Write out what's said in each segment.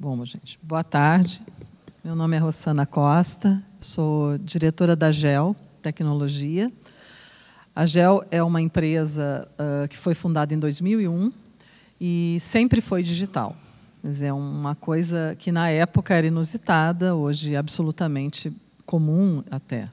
Bom, gente, boa tarde. Meu nome é Rossana Costa, sou diretora da GEL Tecnologia. A GEL é uma empresa que foi fundada em 2001 e sempre foi digital. Quer dizer, é uma coisa que, na época, era inusitada, hoje absolutamente comum até.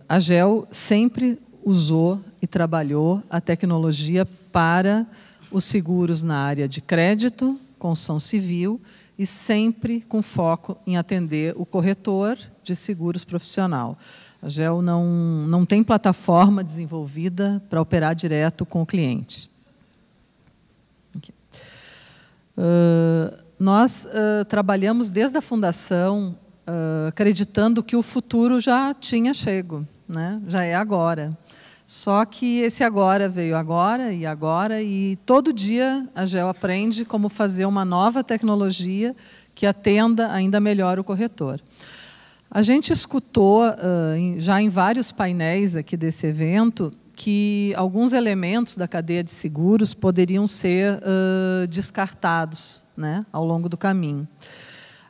A GEL sempre usou e trabalhou a tecnologia para os seguros na área de crédito, construção civil, e sempre com foco em atender o corretor de seguros profissional. A GEL não tem plataforma desenvolvida para operar direto com o cliente. Nós trabalhamos desde a fundação acreditando que o futuro já tinha chego, né? Já é agora. Só que esse agora veio agora, e todo dia a GEL aprende como fazer uma nova tecnologia que atenda ainda melhor o corretor. A gente escutou, já em vários painéis aqui desse evento, que alguns elementos da cadeia de seguros poderiam ser descartados, né, ao longo do caminho.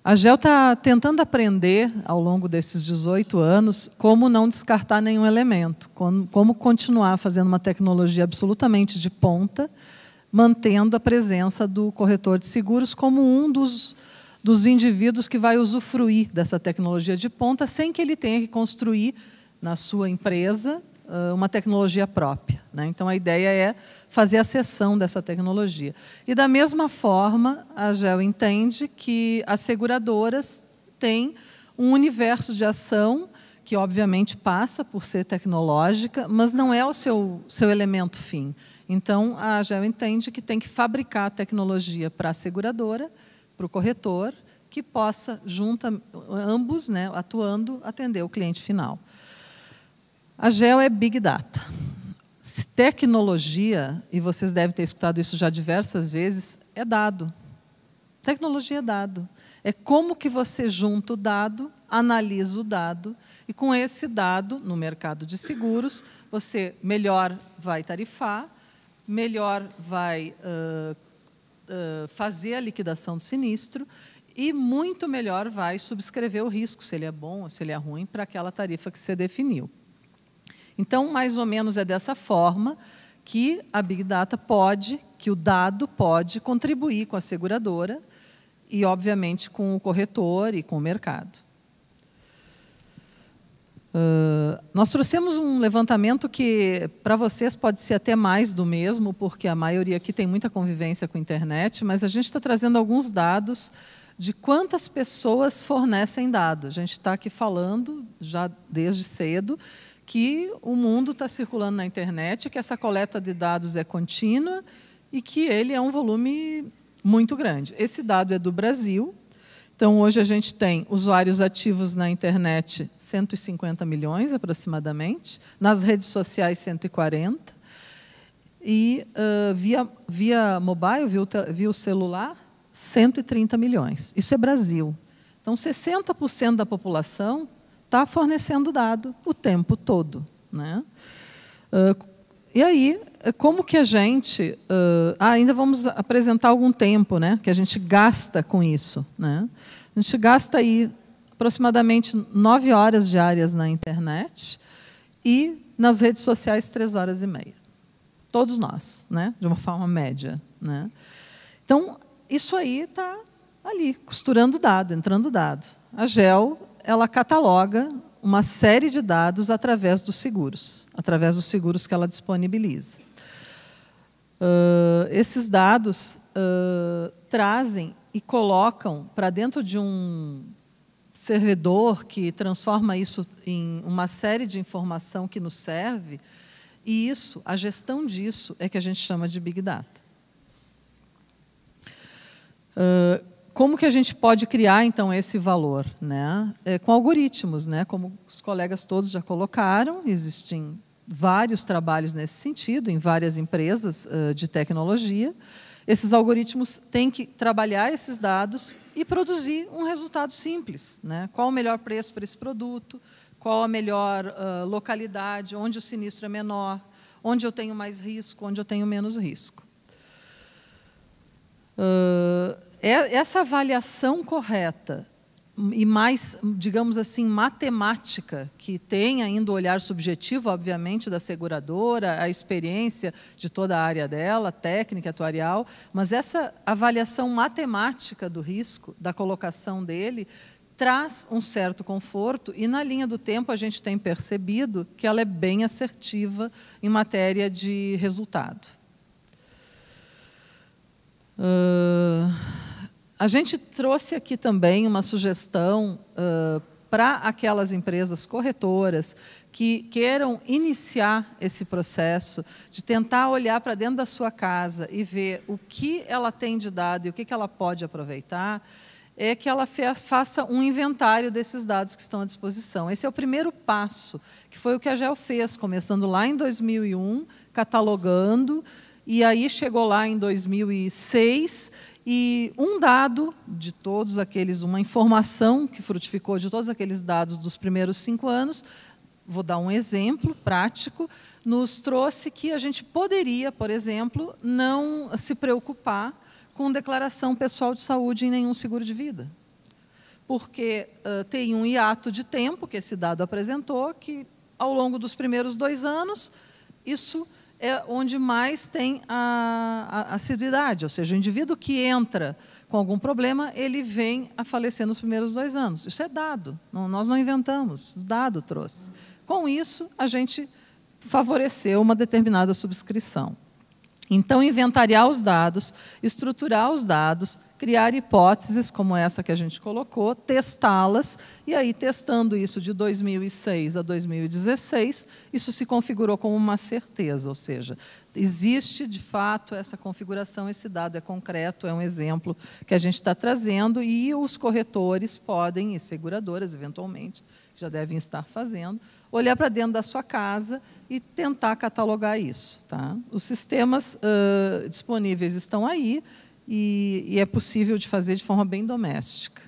A GEL está tentando aprender, ao longo desses 18 anos, como não descartar nenhum elemento, como continuar fazendo uma tecnologia absolutamente de ponta, mantendo a presença do corretor de seguros como um dos indivíduos que vai usufruir dessa tecnologia de ponta, sem que ele tenha que construir, na sua empresa, uma tecnologia própria, né? Então, a ideia é fazer a cessão dessa tecnologia. E, da mesma forma, a GEL entende que as seguradoras têm um universo de ação que, obviamente, passa por ser tecnológica, mas não é o seu elemento fim. Então, a GEL entende que tem que fabricar a tecnologia para a seguradora, para o corretor, que possa, ambos, né, atuando, atender o cliente final. A GEL é Big Data. Tecnologia, e vocês devem ter escutado isso já diversas vezes, é dado. Tecnologia é dado. É como que você junta o dado, analisa o dado, e com esse dado, no mercado de seguros, você melhor vai tarifar, melhor vai fazer a liquidação do sinistro e muito melhor vai subscrever o risco, se ele é bom ou se ele é ruim, para aquela tarifa que você definiu. Então, mais ou menos é dessa forma que a Big Data que o dado pode contribuir com a seguradora e, obviamente, com o corretor e com o mercado. Nós trouxemos um levantamento que, para vocês, pode ser até mais do mesmo, porque a maioria aqui tem muita convivência com a internet, mas a gente está trazendo alguns dados de quantas pessoas fornecem dados. A gente está aqui falando, já desde cedo, que o mundo está circulando na internet, que essa coleta de dados é contínua e que ele é um volume muito grande. Esse dado é do Brasil. Então, hoje a gente tem usuários ativos na internet, 150 milhões aproximadamente, nas redes sociais, 140, e via mobile, via o celular, 130 milhões. Isso é Brasil. Então, 60% da população está fornecendo dado o tempo todo, né? E aí, como que a gente... ainda vamos apresentar algum tempo, né, que a gente gasta com isso, né? A gente gasta aí aproximadamente 9 horas diárias na internet e nas redes sociais 3 horas e meia. Todos nós, né, de uma forma média, né? Então, isso aí está ali, costurando dado, entrando dado. A GEL, ela cataloga uma série de dados através dos seguros que ela disponibiliza. Esses dados trazem e colocam para dentro de um servidor que transforma isso em uma série de informação que nos serve, e isso, a gestão disso, é que a gente chama de Big Data. Como que a gente pode criar, então, esse valor, né? Com algoritmos, né? Como os colegas todos já colocaram, existem vários trabalhos nesse sentido, em várias empresas de tecnologia. Esses algoritmos têm que trabalhar esses dados e produzir um resultado simples, né? Qual o melhor preço para esse produto, qual a melhor localidade, onde o sinistro é menor, onde eu tenho mais risco, onde eu tenho menos risco. essa avaliação correta e mais, digamos assim, matemática, que tem ainda o olhar subjetivo, obviamente, da seguradora, a experiência de toda a área dela, técnica, atuarial, mas essa avaliação matemática do risco, da colocação dele, traz um certo conforto e, na linha do tempo, a gente tem percebido que ela é bem assertiva em matéria de resultado. A gente trouxe aqui também uma sugestão para aquelas empresas corretoras que queiram iniciar esse processo de tentar olhar para dentro da sua casa e ver o que ela tem de dado e o que ela pode aproveitar, é que ela faça um inventário desses dados que estão à disposição. Esse é o primeiro passo, que foi o que a GEL fez, começando lá em 2001, catalogando, e aí chegou lá em 2006, e um dado de todos aqueles, uma informação que frutificou de todos aqueles dados dos primeiros 5 anos, vou dar um exemplo prático, nos trouxe que a gente poderia, por exemplo, não se preocupar com declaração pessoal de saúde em nenhum seguro de vida. Porque tem um hiato de tempo que esse dado apresentou, que ao longo dos primeiros 2 anos, isso é onde mais tem a assiduidade, ou seja, o indivíduo que entra com algum problema, ele vem a falecer nos primeiros 2 anos. Isso é dado, nós não inventamos, o dado trouxe. Com isso, a gente favoreceu uma determinada subscrição. Então, inventariar os dados, estruturar os dados, criar hipóteses, como essa que a gente colocou, testá-las, e aí, testando isso de 2006 a 2016, isso se configurou como uma certeza, ou seja, existe, de fato, essa configuração, esse dado é concreto, é um exemplo que a gente está trazendo, e os corretores podem, e seguradoras, eventualmente, já devem estar fazendo, olhar para dentro da sua casa e tentar catalogar isso. Tá? Os sistemas disponíveis estão aí e é possível de fazer de forma bem doméstica.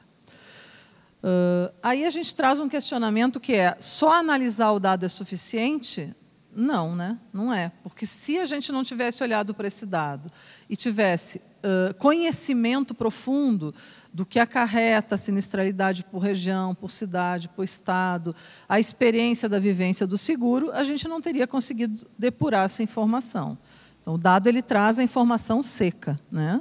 Aí a gente traz um questionamento que é: só analisar o dado é suficiente? Não, né? Não é. Porque se a gente não tivesse olhado para esse dado e tivesse conhecimento profundo do que acarreta a sinistralidade por região, por cidade, por estado, a experiência da vivência do seguro, a gente não teria conseguido depurar essa informação. Então, o dado ele traz a informação seca, né?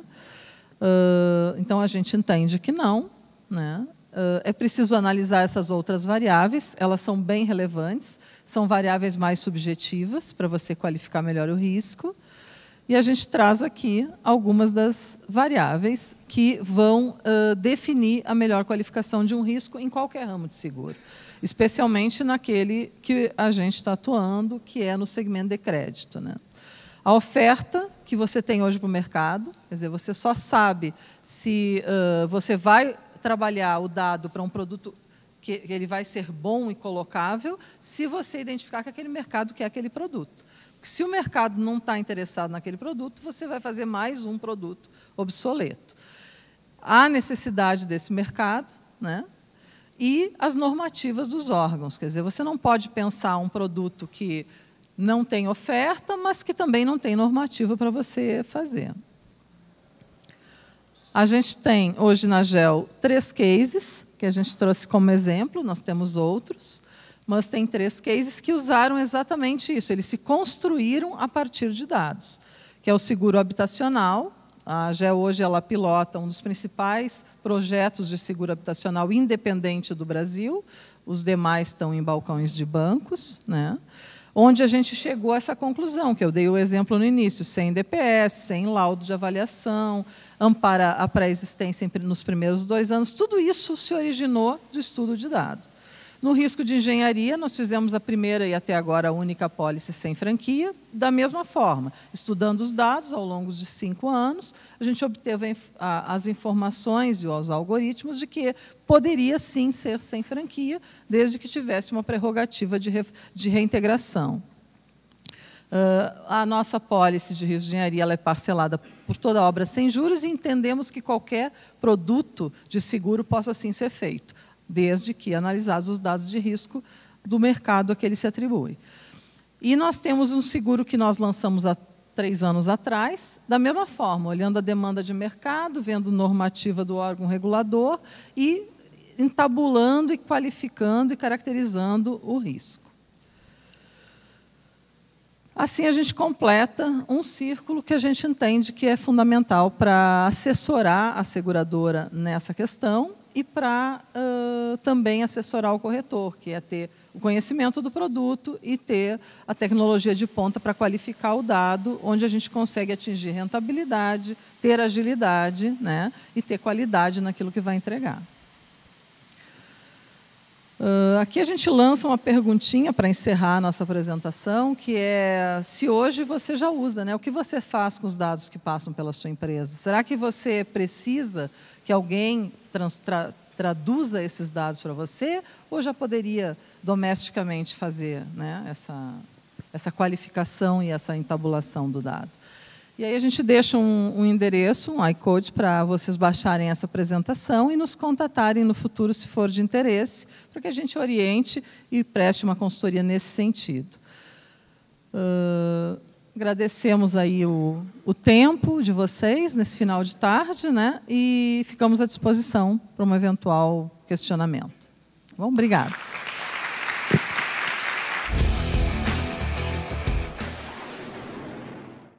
Então, a gente entende que não, né? É preciso analisar essas outras variáveis, elas são bem relevantes, são variáveis mais subjetivas para você qualificar melhor o risco. E a gente traz aqui algumas das variáveis que vão definir a melhor qualificação de um risco em qualquer ramo de seguro, especialmente naquele que a gente está atuando, que é no segmento de crédito, né? A oferta que você tem hoje para o mercado, quer dizer, você só sabe se você vai trabalhar o dado para um produto que ele vai ser bom e colocável, se você identificar que aquele mercado quer aquele produto. Se o mercado não está interessado naquele produto, você vai fazer mais um produto obsoleto. Há necessidade desse mercado, né? E as normativas dos órgãos. Quer dizer, você não pode pensar um produto que não tem oferta, mas que também não tem normativa para você fazer. A gente tem, hoje na GEL, 3 cases, que a gente trouxe como exemplo, nós temos outros, mas tem 3 cases que usaram exatamente isso. Eles se construíram a partir de dados, que é o seguro habitacional. A GEL hoje ela pilota um dos principais projetos de seguro habitacional independente do Brasil. Os demais estão em balcões de bancos, né? Onde a gente chegou a essa conclusão, que eu dei o exemplo no início, sem DPS, sem laudo de avaliação, ampara a pré-existência nos primeiros 2 anos, tudo isso se originou do estudo de dados. No risco de engenharia, nós fizemos a primeira e até agora a única apólice sem franquia, da mesma forma. Estudando os dados ao longo de 5 anos, a gente obteve as informações e os algoritmos de que poderia sim ser sem franquia, desde que tivesse uma prerrogativa de reintegração. A nossa apólice de risco de engenharia ela é parcelada por toda obra sem juros e entendemos que qualquer produto de seguro possa sim ser feito, desde que analisados os dados de risco do mercado a que ele se atribui. E nós temos um seguro que nós lançamos há 3 anos atrás, da mesma forma, olhando a demanda de mercado, vendo normativa do órgão regulador e entabulando e qualificando e caracterizando o risco. Assim, a gente completa um círculo que a gente entende que é fundamental para assessorar a seguradora nessa questão e para também assessorar o corretor, que é ter o conhecimento do produto e ter a tecnologia de ponta para qualificar o dado, onde a gente consegue atingir rentabilidade, ter agilidade, né, e ter qualidade naquilo que vai entregar. Aqui a gente lança uma perguntinha para encerrar a nossa apresentação, que é se hoje você já usa, né? O que você faz com os dados que passam pela sua empresa? Será que você precisa que alguém traduza esses dados para você, ou já poderia domesticamente fazer, né, essa qualificação e essa entabulação do dado? E aí a gente deixa um endereço, um iCode, para vocês baixarem essa apresentação e nos contatarem no futuro, se for de interesse, para que a gente oriente e preste uma consultoria nesse sentido. Agradecemos aí o tempo de vocês nesse final de tarde, né, e ficamos à disposição para um eventual questionamento. Bom, obrigada.